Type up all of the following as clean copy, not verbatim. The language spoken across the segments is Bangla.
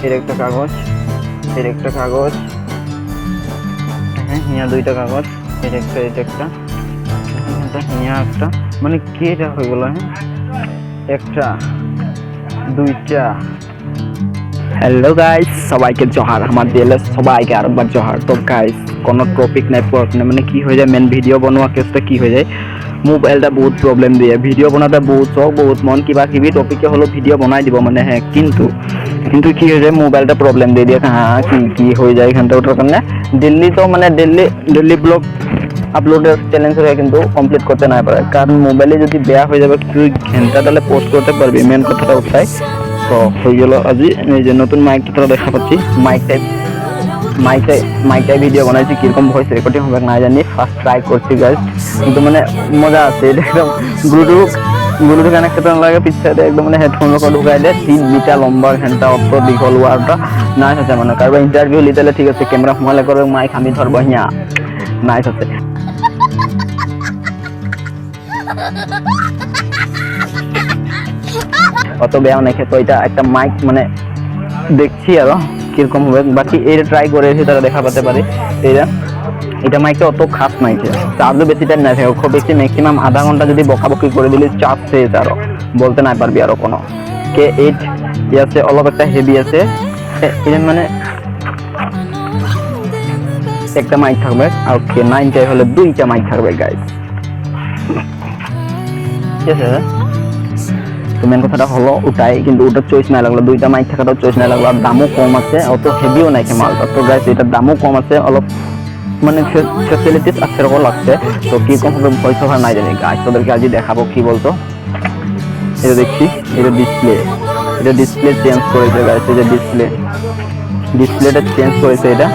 এর একটা কাগজ, এর একটা কাগজ, হ্যাঁ হিয়া দুইটা কাগজ, এর একটা একটা হিয়া একটা, মানে কেটা হয়ে গেল, হ্যাঁ একটা দুইটা। হ্যালো গাইস, সবাইকে জোহার, আমার দিলে সবাইকে আরেকবার জোহার। তো গাইস কোনো টপিক নাই পড়ক না, মানে কি হয়ে যায় মেন ভিডিও বনোৱা কেসটা কি হয়ে যায়, মোবাইলটা বহুত প্রবলেম দিয়ে, ভিডিও বনাতে বহুত চখ বহুত মন কিবা কিবি টপিকে হলো ভিডিও বনাই দিব মানে, হ্যাঁ কিন্তু কিন্তু কি হয়ে যায় মোবাইলটা প্রবলেম দিয়ে দিয়ে, হ্যাঁ কি হয়ে যায় এখানটা ওটার কারণে ডেলি তো মানে ডেলি ব্লগ আপলোডের চ্যালেঞ্জ হয়ে কিন্তু কমপ্লিট করতে না পারে, কারণ মোবাইলে যদি বেয়া হয়ে যাবে তুই ঘন্টা তাহলে পোস্ট করতে পারবি, মেন কথাটা ওটাই। তো হয়ে গেল আজি এই যে নতুন মাইকটা তোরা দেখা পাচ্ছি, মাইকটাই ভিডিও বানাইছি, কিরকম ভয়েস রেকর্ডিং হবে না জানি, ফার্স্ট ট্রাই করছি গাইস, কিন্তু মানে মজা আছে, এটা একদম ব্লুটুথ কানেক্টেড লাগে পিছাতে, একদম মানে হেডফোন রকম ঢুকাই দেয়, 3 মিটার লম্বা ঘন্টা অত দীঘল ওয়ারটা নাইস আছে, মানে কারবার ইন্টারভিউ লিতেলে ঠিক আছে ক্যামেরা সোমালে করবে মাইক আমি ধরবো হিয়া নাইস আছে। অত বেয়াও নাই, তো এটা একটা মাইক মানে দেখছি আরো কিরকম হবে, বাকি এটা ট্রাই করে এসে তারা দেখা পেতে পারে। এটা মাইকটা অত খাস নাই, চার্জও বেশি টাইম নাই থাকে, খুব বেশি ম্যাক্সিমাম আধা ঘন্টা যদি বকাবকি করে দিলে চার্জ শেষ, আরো বলতে না পারবি আরো কোনো। K8 আছে, অলপ একটা হেভি আছে, এটা মানে একটা মাইক থাকবে, আর K9 হলে 2টা মাইক থাকবে গাইস, ঠিক আছে। তো মেন কথাটা হলো ওটাই, কিন্তু ওটার চয়েস নাই লাগলো, 2টা মাইক থাকাটাও চয়েস নাই লাগলো, আর দামও কম আছে, অত হেভিও নাই মালটা। তো গাইস এটার দামও কম আছে, অলপ মানে ফ্যাসিলিটিস আছে রকম লাগছে। তো কি কম হবে ভয়েস ওভার নাই জানি গাইস, তোদেরকে আজই দেখাবো কি বলতো। এটা দেখছি, এটা ডিসপ্লে চেঞ্জ করেছে গাইস, এই যে ডিসপ্লেটা চেঞ্জ করেছে, এটা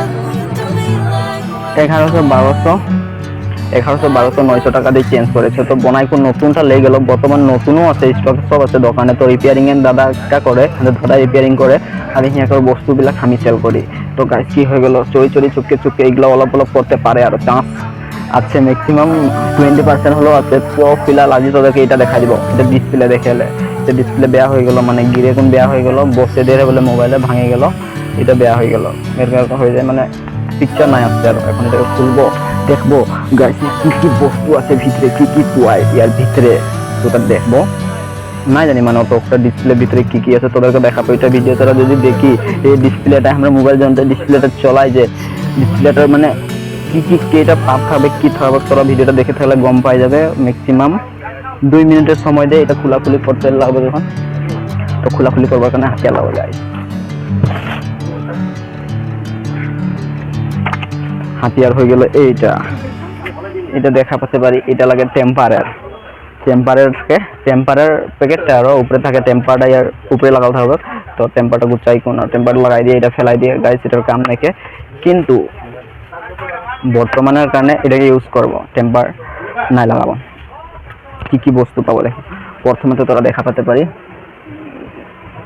1100-1200 টাকা দিয়ে চেঞ্জ করেছে। তো বনাই কোন নতুনটা লেগে গেল, বর্তমান নতুনও আছে, স্টক সব আছে দোকানে। তো রিপেয়ারিং এর দাদা করে, দাদা রিপেয়ারিং করে, আমি হিয়াকার বস্তুবিলাক আমি সেল করি। তো গাইস কি হয়ে গেল, চুপকে এগুলো অলপ করতে পারে, আর চান্স আছে ম্যাক্সিমাম 20% হলেও আছে। তো ফিলহাল আজি তোদেরকে এটা দেখা দিব, এটা ডিসপ্লে দেখালে, এটা ডিসপ্লে বেয়া হয়ে গেল, মানে গিরে কোন বেয়া হয়ে গেল, বসে দিয়ে বলে মোবাইলে ভাঙে গেল, এটা বেয়া হয়ে গেল, এরকম হয়ে যায়, মানে পিকচার নাই আসছে। আর এখন এটাকে খুলবো, দেখবো গাইস কি বস্তু আছে ভিতরে, কি পায় ইয়ার ভিতরে, ওটা দেখবো না জানি, মানে অত একটা ডিসপ্লে ভিতরে কি আছে তোদেরকে দেখাবো। এটা ভিডিও তোরা যদি দেখি, এই ডিসপ্লেটা আমরা মোবাইল যন্ত্রে ডিসপ্লেটা চলাই, যে ডিসপ্লেটার মানে কি এটা পাপ থাকবে কি থাকবে, তোরা ভিডিওটা দেখে থাকলে গম পাই যাবে। ম্যাক্সিমাম 2 মিনিটের সময় দিয়ে এটা খোলাখুলি করতে লাগবে, যখন তো খোলাখুলি করবার কারণে হাতিয়ার লাগবে গাইস, হাতিয়ার হয়ে গেল এটা দেখা পেতে পারি। এটা লাগে টেম্পারার প্যাকেটটা আরো উপরে থাকে, টেম্পারটা আর উপরে লাগাও থাকবে। তো টেম্পারটা গুচাই কোন টেম্পার লাগাই দিয়ে এটা ফেলাই দিয়ে গাইস, এটার কাম নাকি, কিন্তু বর্তমানের কারণে এটাকে ইউজ করব, টেম্পার নাই লাগাবো। কি বস্তু পাবো দেখো, প্রথমে তো তোরা দেখা পেতে পারি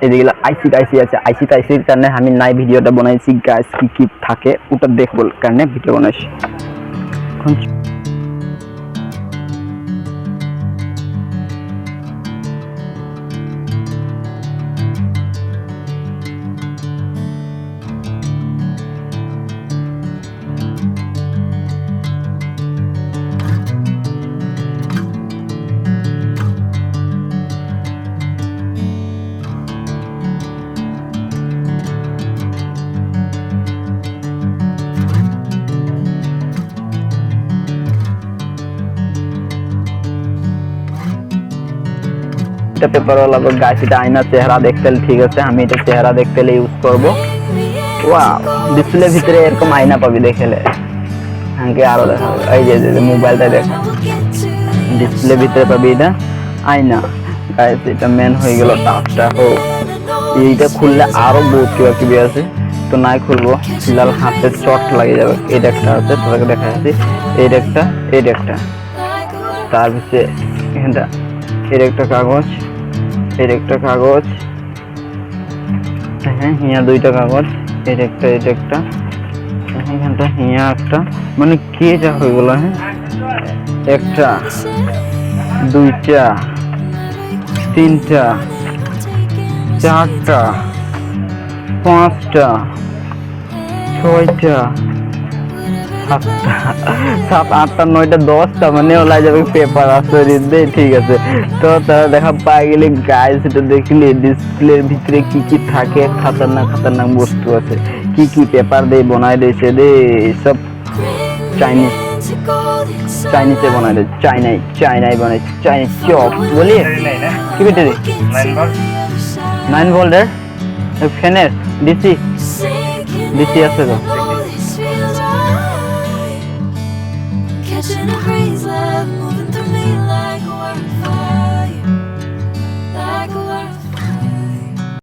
এদিকে আইসি আছে, আইসির কারণে আমি নাই ভিডিওটা বানাইছি গাইস, কি থাকে ওটা দেখবো কারণে ভিডিও বানাইছি। এটা পেপার লাগবে গাইস, এটা আয়না চেহারা দেখতে ঠিক আছে, আমি এটা চেহারা দেখতে ইউজ করব। ওয়াও, ডিসপ্লে ভিতরে এরকম আয়না পাবি দেখলে, আমাকে আরো দেখাবো। এই যে মোবাইলটা দেখ, ডিসপ্লে ভিতরে পাবি এটা আয়না গাইস, এটা মেন হয়ে গেল টাচটা। ও এইটা খুললে আরো বহুত কিবা আছে, তো নাই খুলবো, ফিলহাল হাতে চট লাগে যাবে। এটা একটা আছে, তোকে দেখা যাচ্ছে, এটা একটা তার ভিতরে এখানটা এর একটা কাগজ, হ্যাঁ হিয়া 2টা কাগজ, এর একটা এখানটা হিয়া একটা, মানে কে যা হয়ে গেল, হ্যাঁ একটা 2টা 3টা 4টা 5টা 6টা 7টা 7 8টা 9টা 10টা মানে ওলাই যাবে পেপার আছে রে। ঠিক আছে, তো তারা দেখা পাই গেলে গাইস, এটা দেখলে ডিসপ্লের ভিতরে কি কি থাকে, খাতারনাক খাতারনাক বস্তু আছে, কি কি পেপার দিয়ে বানায় দিয়েছে রে সব। চাইনিজে বানায় দিয়েছে, চাইনাই বানায়, চাইনিজ চপ বলি কি বেটে রে 9 ভোল্টের ফ্যানের ডিসি আছে তো। Catching a breeze, love moving through me like